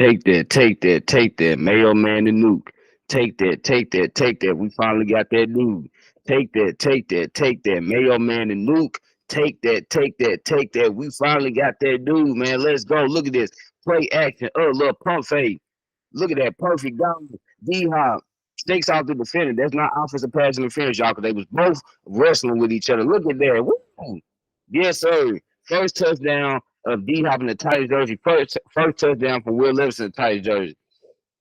Take that, take that, take that. Mailman and Nuke. Take that, take that, take that. We finally got that dude. Take that, take that, take that. Mailman and Nuke. Take that, take that, take that. We finally got that dude, man. Let's go. Look at this. Play action. Little pump fake. Look at that. Perfect down. D-Hop. Stakes out the defender. That's not offensive pass interference, y'all, because they was both wrestling with each other. Look at that. Woo. Yes, sir. First touchdown of D-Hop in the Titans jersey. First touchdown for Will Levis in the Titans jersey.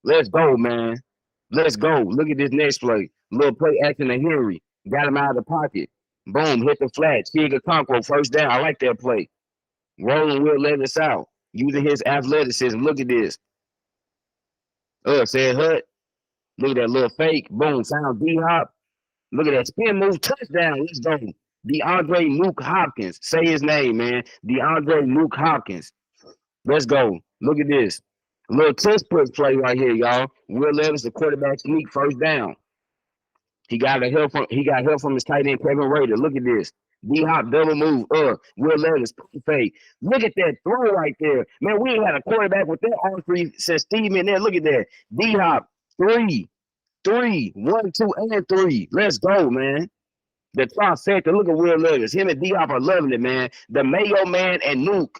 Let's go, man. Let's go. Look at this next play. Little play action to Henry. Got him out of the pocket. Boom, hit the flat. Chiga Conquo, first down. I like that play. Rolling Will Levis out. Using his athleticism. Look at this. Said Hut. Look at that little fake. Boom, found D-Hop. Look at that spin move. Touchdown. Let's go. DeAndre Nuke Hopkins. Say his name, man. DeAndre Nuke Hopkins. Let's go. Look at this. A little touch push play right here, y'all. Will Levis, the quarterback sneak, first down. He got help from his tight end, Kevin Rader. Look at this. D-Hop double move. Will Levis fake. Look at that throw right there. Man, we ain't had a quarterback with that arm free since Steve in there. Look at that. D-Hop, 3, 1, 2, and 3. Let's go, man. The trifecta. Look at Will Levis. Him and D-Hop are loving it, man. The Mayo Man and Nuke.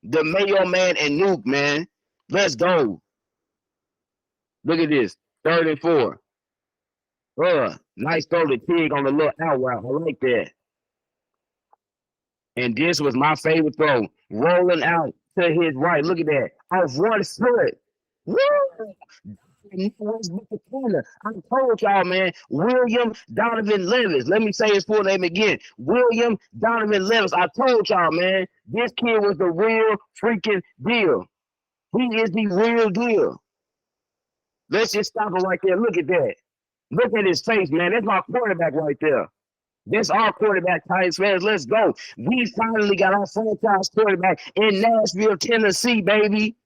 The Mayo Man and Nuke, man. Let's go. Look at this. 3rd and 4. Nice throw to Tig on the little out route. I like that. And this was my favorite throw. Rolling out to his right. Look at that. Off one foot. Woo! I told y'all, man, William Donovan Levis. Let me say his full name again. William Donovan Levis. I told y'all, man, this kid was the real freaking deal. He is the real deal. Let's just stop it right there. Look at that. Look at his face, man. That's my quarterback right there. That's our quarterback, Titans fans. Let's go. We finally got our franchise quarterback in Nashville, Tennessee, baby.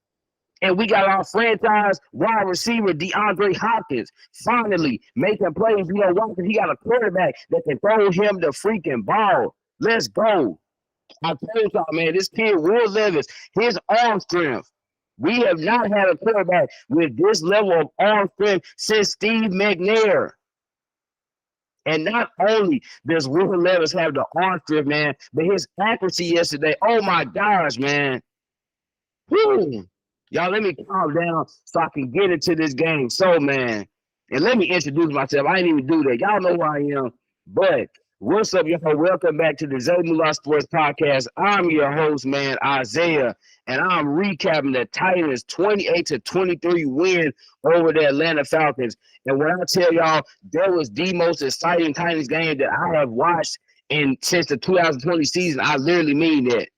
And we got our franchise wide receiver, DeAndre Hopkins, finally making plays. You know why? Because he got a quarterback that can throw him the freaking ball. Let's go. I told y'all, man, this kid, Will Levis, his arm strength. We have not had a quarterback with this level of arm strength since Steve McNair. And not only does Will Levis have the arm strength, man, but his accuracy yesterday, oh my gosh, man. Whew. Y'all, let me calm down so I can get into this game. So, man, and let me introduce myself. I didn't even do that. Y'all know who I am. But what's up, y'all? Welcome back to the Zay Moolah Sports Podcast. I'm your host, man, Isaiah, and I'm recapping the Titans' 28-23 win over the Atlanta Falcons. And when I tell y'all, that was the most exciting Titans game that I have watched since the 2020 season. I literally mean that.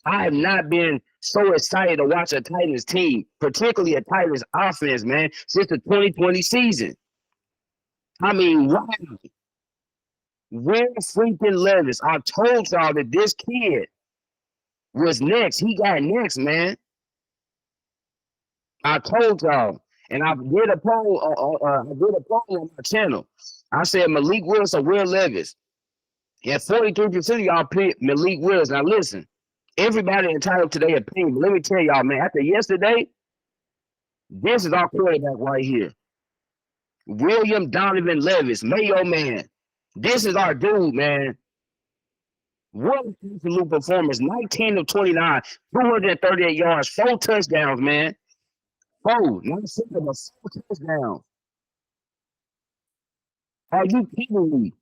I have not been so excited to watch a Titans team, particularly a Titans offense, man, since the 2020 season. I mean, wow. Will freaking Levis. I told y'all that this kid was next. He got next, man. I told y'all. And I did a poll on my channel. I said Malik Willis or Will Levis. And 43% of y'all picked Malik Willis. Now listen. Everybody entitled to their opinion. But let me tell y'all, man, after yesterday, this is our quarterback right here. William Donovan Levis, Mayo Man. This is our dude, man. What an absolute performance. 19 of 29, 238 yards, 4 touchdowns, man. 4, not 6, but 4 touchdowns. Are you kidding me?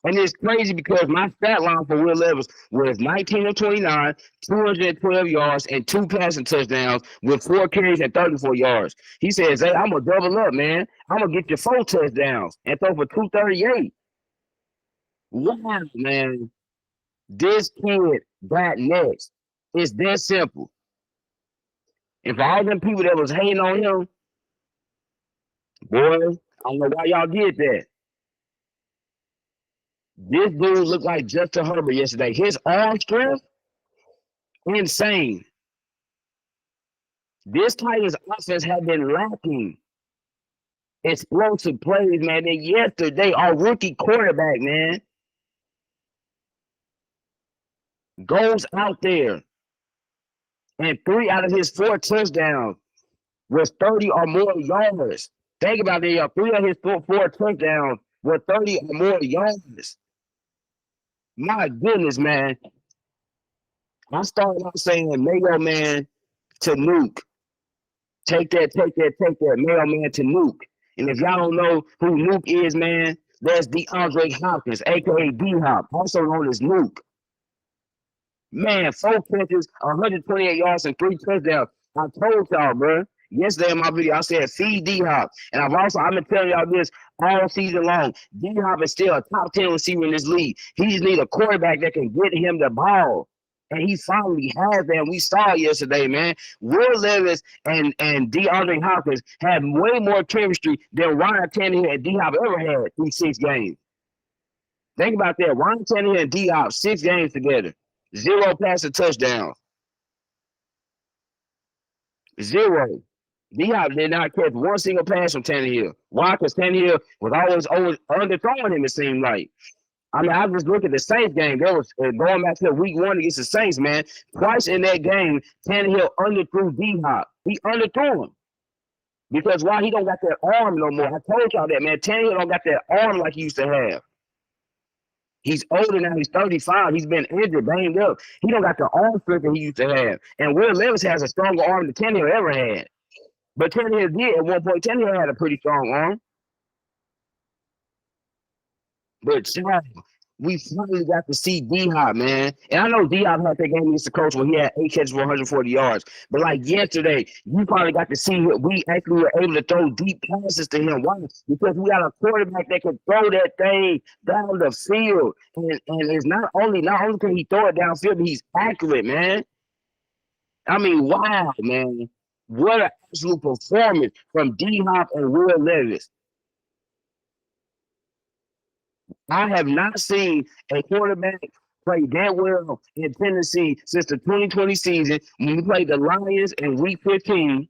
And it's crazy because my stat line for Will Levis was 19 of 29, 212 yards, and 2 passing touchdowns with 4 carries and 34 yards. He says, hey, I'm going to double up, man. I'm going to get you 4 touchdowns and throw for 238. Wow, man. This kid got next. It's that simple. And for all them people that was hating on him, boy, I don't know why y'all did that. This dude looked like Justin Herbert yesterday. His arm strength, insane. This Titans offense had been lacking explosive plays, man. And yesterday, our rookie quarterback, man, goes out there And 3 out of his 4 touchdowns was 30 or more yards. Think about that, y'all. 3 of his 4 touchdowns were 30 or more yards. My goodness, man. I started out saying mailman to Nuke. Take that, mailman to Nuke. And if y'all don't know who Nuke is, man, that's DeAndre Hopkins, aka D-Hop, also known as Nuke. Man, 4 catches, 128 yards, and 3 touchdowns. I told y'all, bro. Yesterday in my video, I said feed D-Hop. And I've been telling y'all this all season long. D-Hop is still a top 10 receiver in this league. He just needs a quarterback that can get him the ball. And he finally has that. And we saw yesterday, man. Will Levis and DeAndre Hopkins have way more chemistry than Ryan Tannehill and D-Hop ever had through 6 games. Think about that. Ryan Tannehill and D-Hop, 6 games together. 0 passing touchdowns. 0. D-Hop did not catch 1 single pass from Tannehill. Why? Because Tannehill was always underthrowing him, it seemed like. I mean, I just look at the Saints game. There was going back to week 1 against the Saints, man. Twice in that game, Tannehill underthrew D-Hop. He underthrew him. Because why? He don't got that arm no more. I told y'all that, man. Tannehill don't got that arm like he used to have. He's older now. He's 35. He's been injured, banged up. He don't got the arm strength that he used to have. And Will Levis has a stronger arm than Tannehill ever had. But Tannehill did at one point. Tannehill had a pretty strong arm. But we finally got to see D-Hop, man. And I know D-Hop had that game against the Colts where he had 8 catches for 140 yards. But like yesterday, you probably got to see it. We actually were able to throw deep passes to him. Why? Because we got a quarterback that can throw that thing down the field. And it's not only can he throw it downfield, but he's accurate, man. I mean, wow, man. What an absolute performance from D-Hop and Will Levis. I have not seen a quarterback play that well in Tennessee since the 2020 season when we played the Lions in Week 15.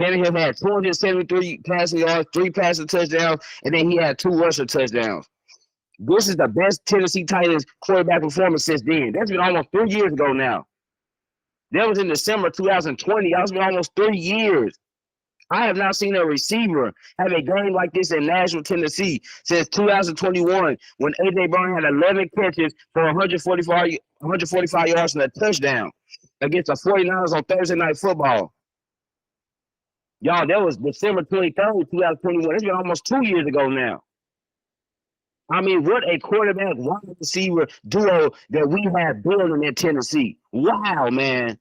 Tannehill had 273 passing yards, 3 passing touchdowns, and then he had 2 rushing touchdowns. This is the best Tennessee Titans quarterback performance since then. That's been almost 3 years ago now. That was in December 2020. That's been almost 3 years. I have not seen a receiver have a game like this in Nashville, Tennessee since 2021 when A.J. Brown had 11 catches for 145 yards and a touchdown against the 49ers on Thursday Night Football. Y'all, that was December 23rd, 2021. It's been almost 2 years ago now. I mean, what a quarterback wide receiver duo that we have building in Tennessee. Wow, man.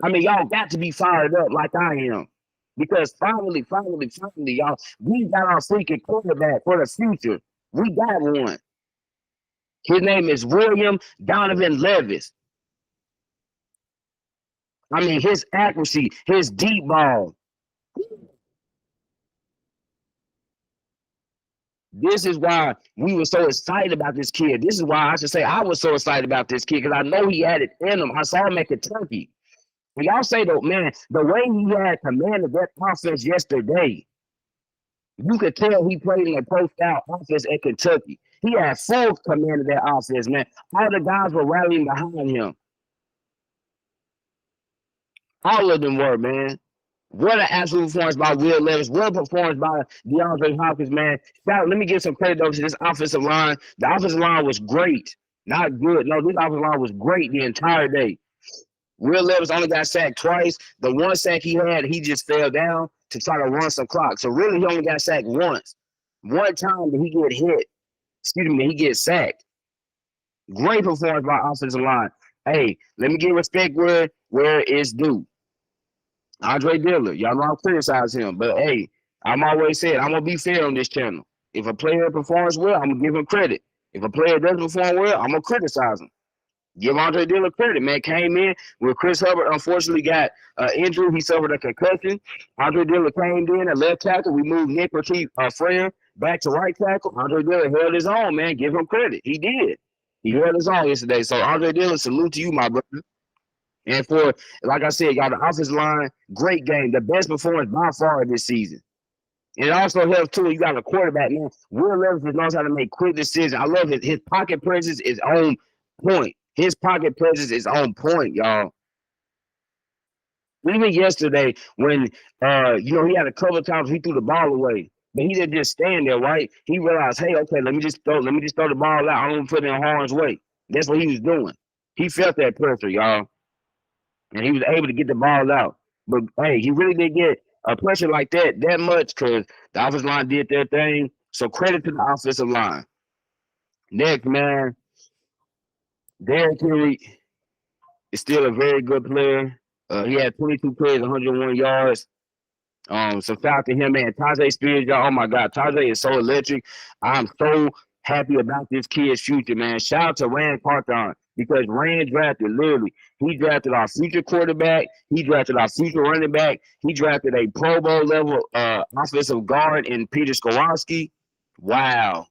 I mean, y'all got to be fired up like I am. Because finally, y'all, we got our freaking quarterback for the future. We got one. His name is William Donovan Levis. I mean, his accuracy, his deep ball. This is why we were so excited about this kid. This is why I should say I was so excited about this kid because I know he had it in him. I saw him at Kentucky. And y'all say, though, man, the way he had command of that offense yesterday, you could tell he played in a pro-style offense at Kentucky. He had full command of that offense, man. All the guys were rallying behind him. All of them were, man. What an absolute performance by Will Levis. What a performance by DeAndre Hopkins, man. Let me give some credit, though, to this offensive line. The offensive line was great. Not good. No, this offensive line was great the entire day. Will Levis only got sacked twice. The one sack he had, he just fell down to try to run some clock. So really, he only got sacked once. One time did he get hit. He get sacked. Great performance by offensive line. Hey, let me give respect where it's due. Andre Dillard, y'all know I criticize him, but hey, I'm always saying I'm gonna be fair on this channel. If a player performs well, I'm gonna give him credit. If a player doesn't perform well, I'm gonna criticize him. Give Andre Dillard credit, man. Came in when Chris Hubbard unfortunately got injured. He suffered a concussion. Andre Dillard came in at left tackle. We moved Nick Freyer back to right tackle. Andre Dillard held his own, man. Give him credit. He did. He held his own yesterday. So Andre Dillard, salute to you, my brother. And for, like I said, y'all, the offensive line, great game. The best performance by far this season. And it also helps, too, you got a quarterback, man. Will Levis knows how to make quick decisions. I love his pocket presence is on point. His pocket presence is on point, y'all. Even yesterday, when he had a couple of times he threw the ball away, but he didn't just stand there, right? He realized, hey, okay, let me just throw the ball out. I don't put it in harm's way. That's what he was doing. He felt that pressure, y'all, and he was able to get the ball out. But hey, he really didn't get a pressure like that much because the offensive line did their thing. So credit to the offensive line. Next, man, Derrick Henry is still a very good player. He had 22 plays, 101 yards. So shout out to him, man. Tajay Spears, y'all. Oh my God, Tajay is so electric. I'm so happy about this kid's future, man. Shout out to Rand Carthon because Rand drafted literally. He drafted our future quarterback. He drafted our future running back. He drafted a Pro Bowl level offensive guard in Peter Skoronski. Wow.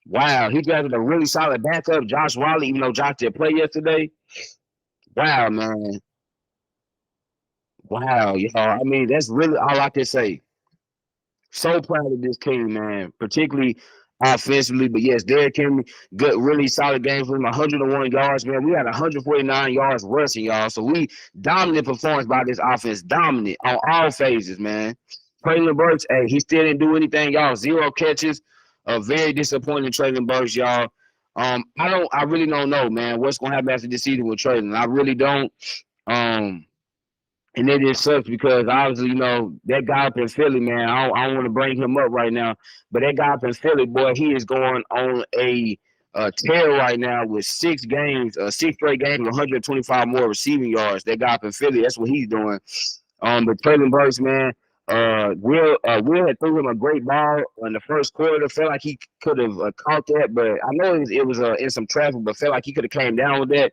Wow. He drafted a really solid backup, Josh Wally, even though Josh did play yesterday. Wow, man. Wow, y'all. I mean, that's really all I can say. So proud of this team, man, particularly offensively. But yes, Derrick Henry, good, really solid game for him. 101 yards, man. We had 149 yards rushing, y'all. So we dominant performance by this offense, dominant on all phases, man. Traylon Burks, hey, he still didn't do anything, y'all. 0 catches. Very disappointing Traylon Burks, y'all. I really don't know, man, what's gonna happen after this season with Traylon. I really don't. And it just sucks because obviously, that guy up in Philly, man, I don't want to bring him up right now, but that guy up in Philly, boy, he is going on a tear right now with 6 straight games, 125 more receiving yards. That guy up in Philly, that's what he's doing. But Traylon Burks, man, Will had threw him a great ball in the first quarter. Felt like he could have caught that, but I know it was in some traffic, but felt like he could have came down with that.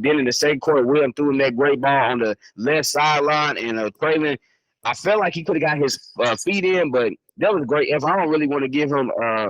Then in the second quarter, William threw him that great ball on the left sideline, and Traylon, I felt like he could have got his feet in, but that was a great effort. I don't really want to give him, I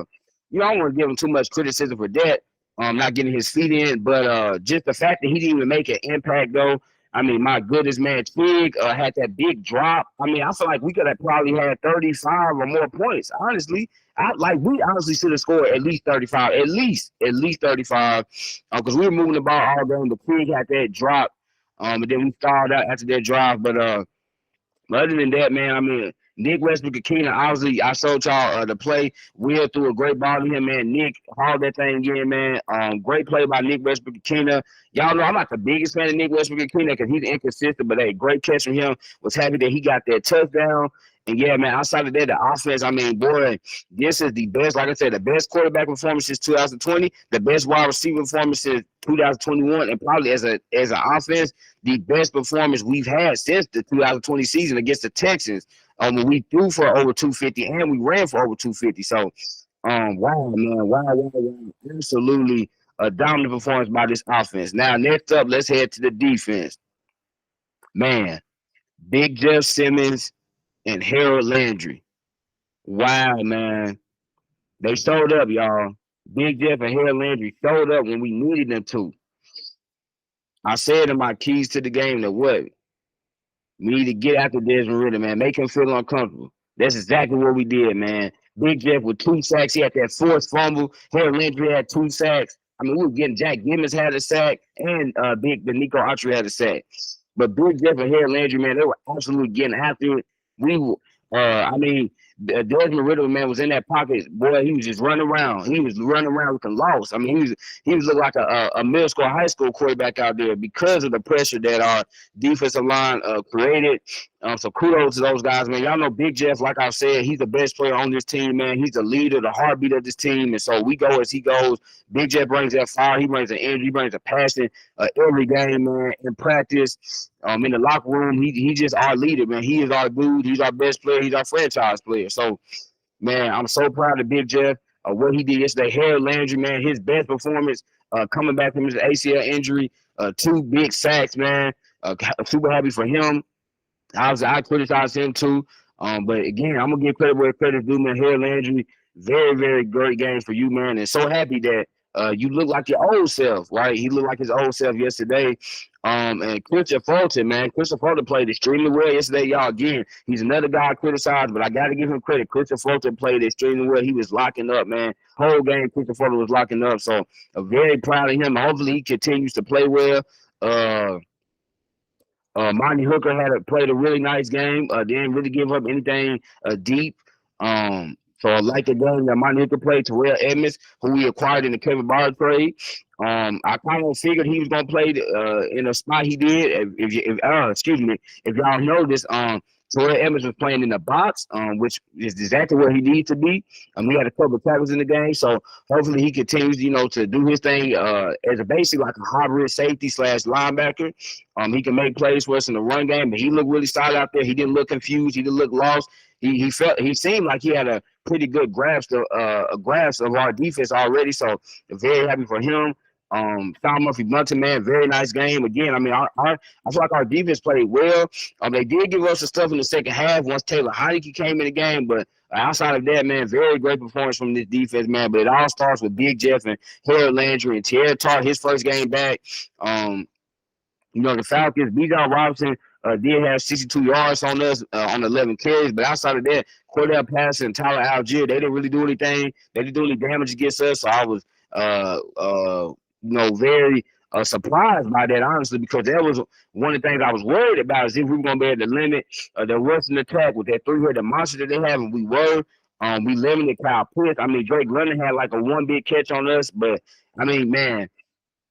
don't want to give him too much criticism for that, not getting his feet in, but just the fact that he didn't even make an impact, though. I mean, my goodness, man, Twig had that big drop. I mean, I feel like we could have probably had 35 or more points, honestly. We honestly should have scored at least 35, at least 35, because we were moving the ball all game. The Twig had that drop, and then we stalled out after that drive. But other than that, man, I mean, Nick Westbrook-Akina, obviously, I showed y'all the play. Will threw a great ball to him, man. Nick hauled that thing in, man. Great play by Nick Westbrook-Akina. Y'all know I'm not the biggest fan of Nick Westbrook-Akina because he's inconsistent, but hey, great catch from him. Was happy that he got that touchdown. And yeah, man, outside of that, the offense, I mean, boy, this is the best, like I said, the best quarterback performance since 2020, the best wide receiver performance since 2021, and probably as an offense, the best performance we've had since the 2020 season against the Texans. When we threw for over 250 and we ran for over 250. So, wow, man, wow. Absolutely a dominant performance by this offense. Now, next up, let's head to the defense. Man, Big Jeff Simmons and Harold Landry. Wow, man. They showed up, y'all. Big Jeff and Harold Landry showed up when we needed them to. I said in my keys to the game that what? We need to get after Desmond Ridder, man. Make him feel uncomfortable. That's exactly what we did, man. Big Jeff with 2 sacks. He had that forced fumble. Harold Landry had 2 sacks. I mean, we were getting Jack Gibbons had a sack, and Nico Autry had a sack. But Big Jeff and Harold Landry, man, they were absolutely getting after it. We were, Desmond Ridder, man, was in that pocket. Boy, he was just running around. He was running around looking lost. I mean, he was looking like a middle school, high school quarterback out there because of the pressure that our defensive line created. So kudos to those guys, man. Y'all know Big Jeff, like I said, he's the best player on this team, man. He's the leader, the heartbeat of this team. And so we go as he goes. Big Jeff brings that fire. He brings the energy. He brings the passion every game, man, in practice. In the locker room, he just our leader, man. He is our dude. He's our best player. He's our franchise player. So, man, I'm so proud of Big Jeff. What he did yesterday. Harold Landry, man, his best performance coming back from his ACL injury. 2 big sacks, man. Super happy for him. I criticized him too. But again, I'm gonna give credit where credit's due, man. Harold Landry, very, very great game for you, man. And so happy that you look like your old self, right? He looked like his old self yesterday. And Christian Fulton, man. Christian Fulton played extremely well yesterday, y'all. Again, he's another guy I criticized, but I got to give him credit. Christian Fulton played extremely well. He was locking up, man. Whole game, Christian Fulton was locking up. So I'm very proud of him. Hopefully he continues to play well. Monty Hooker played a really nice game. Didn't really give up anything deep. So I like the game that Monty Hooker played. Terrell Edmonds, who we acquired in the Kevin Byard trade. I kind of figured he was gonna play in a spot he did. Excuse me, if y'all know this, Terrell Edmonds was playing in the box, which is exactly where he needs to be. We had a couple of tackles in the game, so hopefully he continues, to do his thing as a basically like a hybrid safety slash linebacker. He can make plays for us in the run game, but he looked really solid out there. He didn't look confused. He didn't look lost. He seemed like he had a pretty good grasp of our defense already. So very happy for him. Sean Murphy Bunting, man, very nice game. Again, I mean, I feel like our defense played well. They did give us some stuff in the second half once Taylor Heinicke came in the game, but outside of that, man, very great performance from this defense, man. But it all starts with Big Jeff and Harold Landry and Tierra Tart, his first game back. The Falcons, Bijan Robinson did have 62 yards on us on 11 carries, but outside of that, Cordell Patterson and Tyler Algier, they didn't really do anything. They didn't do any damage against us. So I was, very surprised by that, honestly, because that was one of the things I was worried about is if we were going to be able to limit the rushing attack with that three-headed monster that they have, and we were. We limited Kyle Pitts. I mean, Drake London had like a one big catch on us, but I mean, man,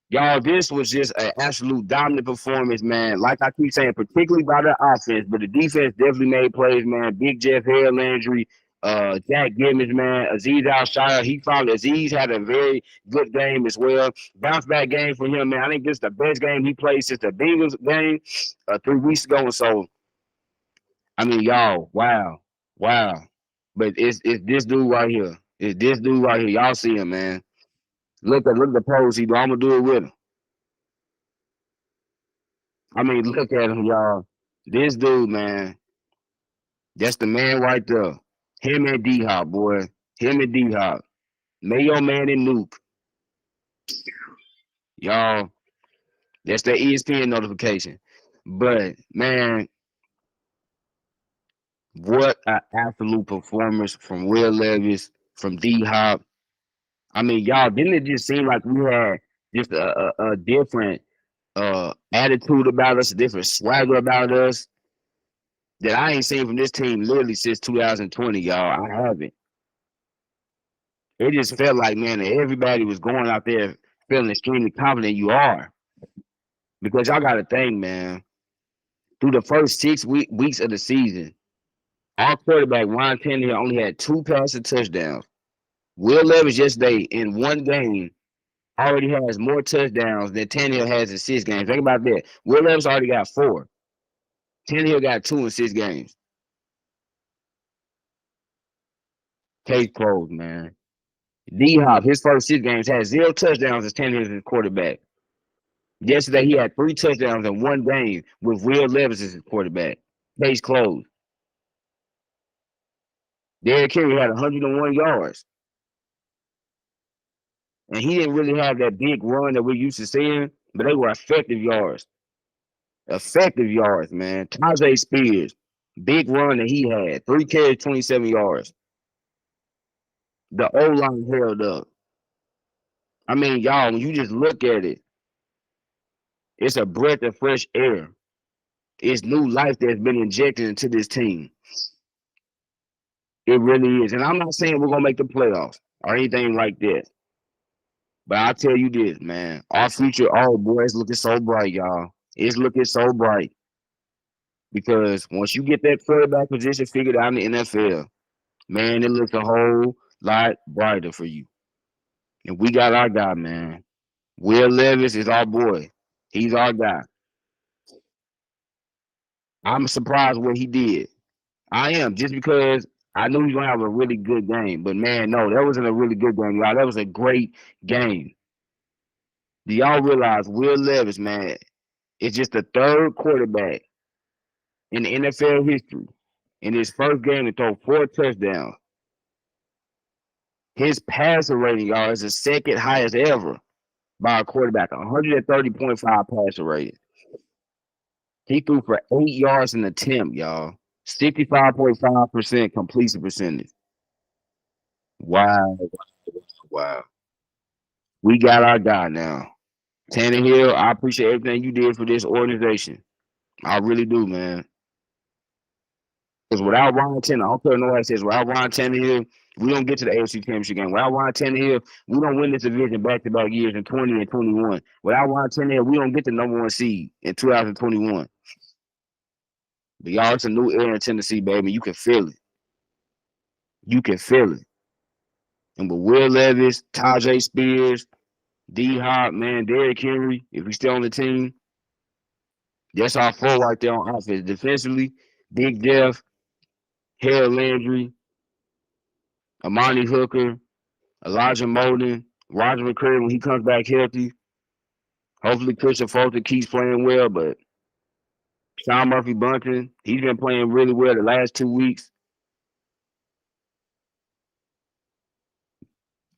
y'all, this was just an absolute dominant performance, man. Like I keep saying, particularly by the offense, but the defense definitely made plays, man. Big Jeff, Harold Landry, Jack Gibbons, man. Aziz Al-Shire, Aziz had a very good game as well. Bounce back game for him, man. I think this is the best game he played since the Bengals game 3 weeks ago. And so, I mean, y'all, wow. But it's this dude right here. It's this dude right here. Y'all see him, man. Look at the pose he do. I'm gonna do it with him. I mean, look at him, y'all. This dude, man, that's the man right there. Him and D-Hop, boy. Him and D-Hop. May your man in Nuke. Y'all, that's the ESPN notification. But, man, what an absolute performance from Will Levis, from D-Hop. I mean, y'all, didn't it just seem like we had just a different attitude about us, a different swagger about us that I ain't seen from this team literally since 2020, y'all. I haven't. It just felt like, man, that everybody was going out there feeling extremely confident you are. Because y'all got to think, man, through the first 6 weeks of the season, our quarterback, Ryan Tannehill, only had 2 passing touchdowns. Will Levis yesterday in one game already has more touchdowns than Tannehill has in 6 games. Think about that. Will Levis already got 4. Tannehill got 2 in 6 games. Case closed, man. D-Hop, his first 6 games, had 0 touchdowns as Tannehill's quarterback. Yesterday, he had 3 touchdowns in one game with Will Levis as his quarterback. Case closed. Derrick Henry had 101 yards. And he didn't really have that big run that we're used to seeing, but they were effective yards. Effective yards, man. Tajay Spears, big run that he had. 3 carries, 27 yards. The O-line held up. I mean, y'all, when you just look at it, it's a breath of fresh air. It's new life that's been injected into this team. It really is. And I'm not saying we're going to make the playoffs or anything like that. But I'll tell you this, man. Our future, oh boy, it's looking so bright, y'all. It's looking so bright. Because once you get that quarterback position figured out in the NFL, man, it looks a whole lot brighter for you. And we got our guy, man. Will Levis is our boy. He's our guy. I'm surprised what he did. I am, just because I knew he was going to have a really good game. But, man, no, that wasn't a really good game, y'all. That was a great game. Do y'all realize Will Levis, man, is just the 3rd quarterback in the NFL history in his first game to throw 4 touchdowns? His passer rating, y'all, is the 2nd highest ever by a quarterback, 130.5 passer rating. He threw for 8 yards in the attempt, y'all. 65.5% completion percentage. Wow. We got our guy now. Tannehill, I appreciate everything you did for this organization. I really do, man. Because without Ryan Tannehill, I don't care what nobody says, without Ryan Tannehill, we don't get to the AFC Championship game. Without Ryan Tannehill, we don't win this division back-to-back years in 20 and 21. Without Ryan Tannehill, we don't get the number 1 seed in 2021. But y'all, it's a new era in Tennessee, baby. You can feel it. You can feel it. And with Will Levis, Tajay Spears, D-Hop, man, Derrick Henry, if he's still on the team, that's our four right there on offense. Defensively, Big Jeff, Harold Landry, Amani Hooker, Elijah Molden, Roger McCray when he comes back healthy. Hopefully Christian Fulton keeps playing well, but Sean Murphy Bunting, he's been playing really well the last 2 weeks.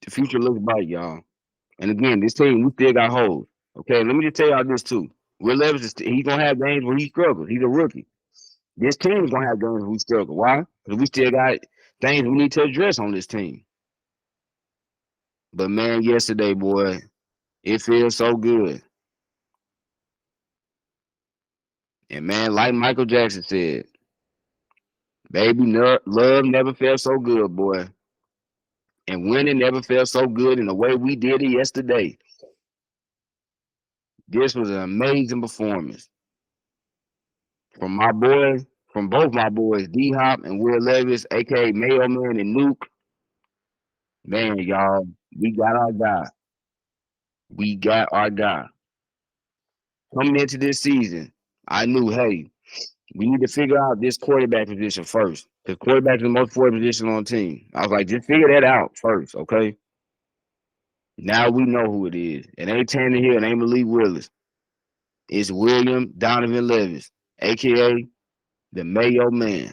The future looks bright, y'all. And again, this team, we still got holes. Okay, let me just tell y'all this too. Will Levis, he's going to have games where he struggles. He's a rookie. This team is going to have games where we struggle. Why? Because we still got things we need to address on this team. But, man, yesterday, boy, it feels so good. And, man, like Michael Jackson said, baby, love never felt so good, boy. And winning never felt so good in the way we did it yesterday. This was an amazing performance from both my boys, D-Hop and Will Levis, a.k.a. Mayo Man and Nuke. Man, y'all, we got our guy. We got our guy. Coming into this season, I knew, hey, we need to figure out this quarterback position first. Because quarterback is the most important position on the team. I was like, just figure that out first, okay? Now we know who it is. It ain't Tannehill, it ain't Malik Willis. It's William Donovan Levis, a.k.a. the Mayo Man.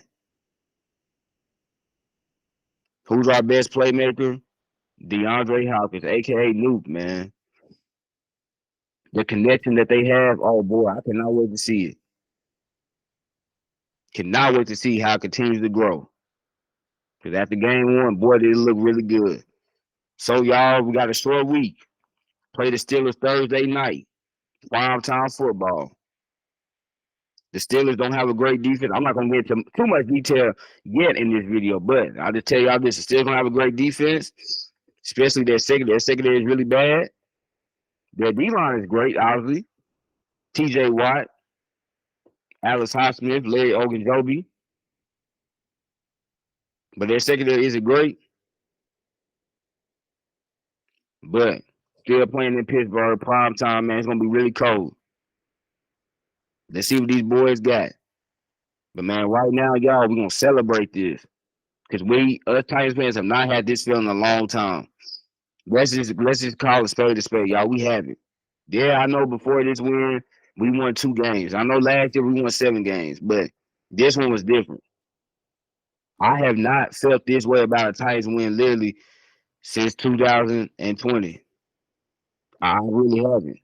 Who's our best playmaker? DeAndre Hopkins, a.k.a. Nuke, man. The connection that they have, oh, boy, I cannot wait to see it. Cannot wait to see how it continues to grow. Because after game 1, boy, did it look really good. So, y'all, we got a short week. Play the Steelers Thursday night. Primetime football. The Steelers don't have a great defense. I'm not going to get into too much detail yet in this video, but I'll just tell y'all this. The Steelers don't have a great defense, especially their secondary. Their secondary is really bad. Their D-line is great, obviously. T.J. Watt, Alex Highsmith, Larry Ogunjobi. But their secondary isn't great. But still playing in Pittsburgh, prime time, man. It's going to be really cold. Let's see what these boys got. But, man, right now, y'all, we're going to celebrate this. Because us Titans fans, have not had this feeling in a long time. Let's just call a spade, y'all. We have it. Yeah, I know before this win, we won 2 games. I know last year we won 7 games, but this one was different. I have not felt this way about a Titans win literally since 2020. I really haven't.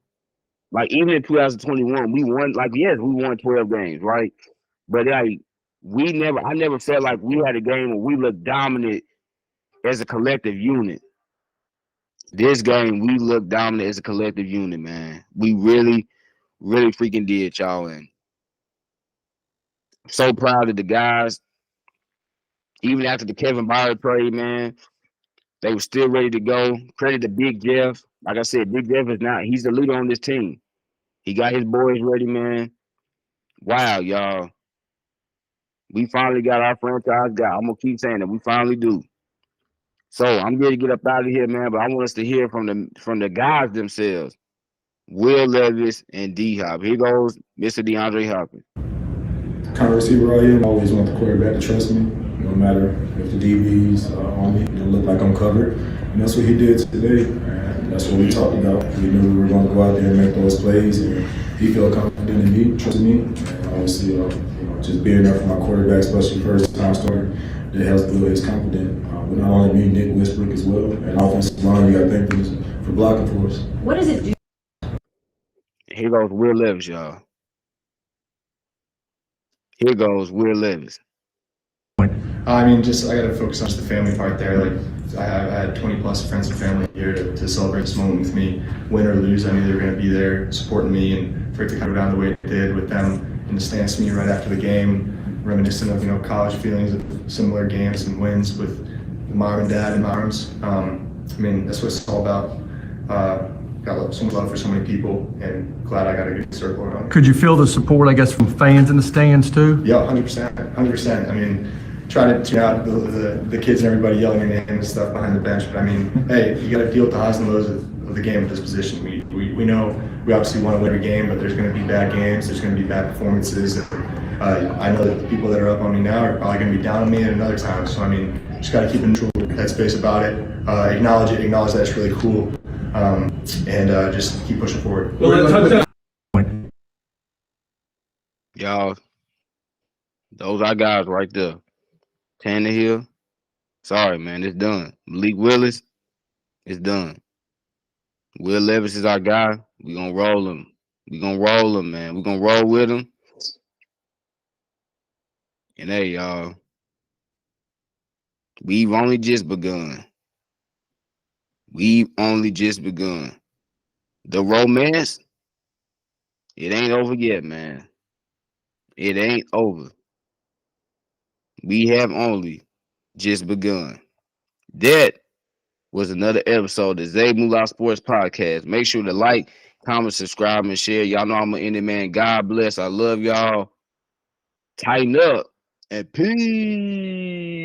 Like, even in 2021, we won, like, yes, we won 12 games, right? But, like, I never felt like we had a game where we looked dominant as a collective unit. This game, we looked dominant as a collective unit, man. We really, really freaking did, y'all. And I'm so proud of the guys. Even after the Kevin Byard trade, man, they were still ready to go. Credit to Big Jeff. Like I said, Big Jeff he's the leader on this team. He got his boys ready, man. Wow, y'all. We finally got our franchise guy. I'm going to keep saying that. We finally do. So I'm ready to get up out of here, man, but I want us to hear from the guys themselves. Will Levis and D-Hop. Here goes Mr. DeAndre Hopkins. Kind of receiver I am, I always want the quarterback to trust me, no matter if the DBs are on me, look like I'm covered. And that's what he did today, and that's what we talked about. We knew we were going to go out there and make those plays, and he felt confident in me, trusted me. And obviously, just being there for my quarterback, especially first time starter, that helps build his confidence. But not only me, Nick Westbrook as well, and offensive line, you got to thank them for blocking for us. What does it do? Here goes Will Levis, y'all. Here goes Will Levis. I mean, I got to focus on just the family part there. Like, I had 20 plus friends and family here to celebrate this moment with me. Win or lose, I knew they were going to be there supporting me, and for it to come down the way it did with them in the stands to me right after the game, reminiscent of college feelings of similar games and wins with mom and dad in my arms. I mean, that's what it's all about. Got so much love for so many people, and glad I got a good circle around. Could you feel the support, I guess, from fans in the stands too? Yeah, 100%, 100%. I mean, try to tune out the kids and everybody yelling their name and stuff behind the bench. But I mean, hey, you got to deal with the highs and lows of the game at this position. We know we obviously want to win every game, but there's going to be bad games. There's going to be bad performances. I know that the people that are up on me now are probably going to be down on me at another time. So I mean, just got to keep in neutral headspace about it. Acknowledge it. Acknowledge that it's really cool, and just keep pushing forward. Y'all, those are guys right there. Tannehill, sorry, man, it's done. Malik Willis, it's done. Will Levis is our guy. We gonna roll him. We gonna roll him, man. We gonna roll with him. And hey, y'all, we've only just begun. We've only just begun. The romance, it ain't over yet, man. It ain't over. We have only just begun. That was another episode of Zay Moolah Sports Podcast. Make sure to like, comment, subscribe, and share. Y'all know I'm an indie man. God bless. I love y'all. Tighten up and peace.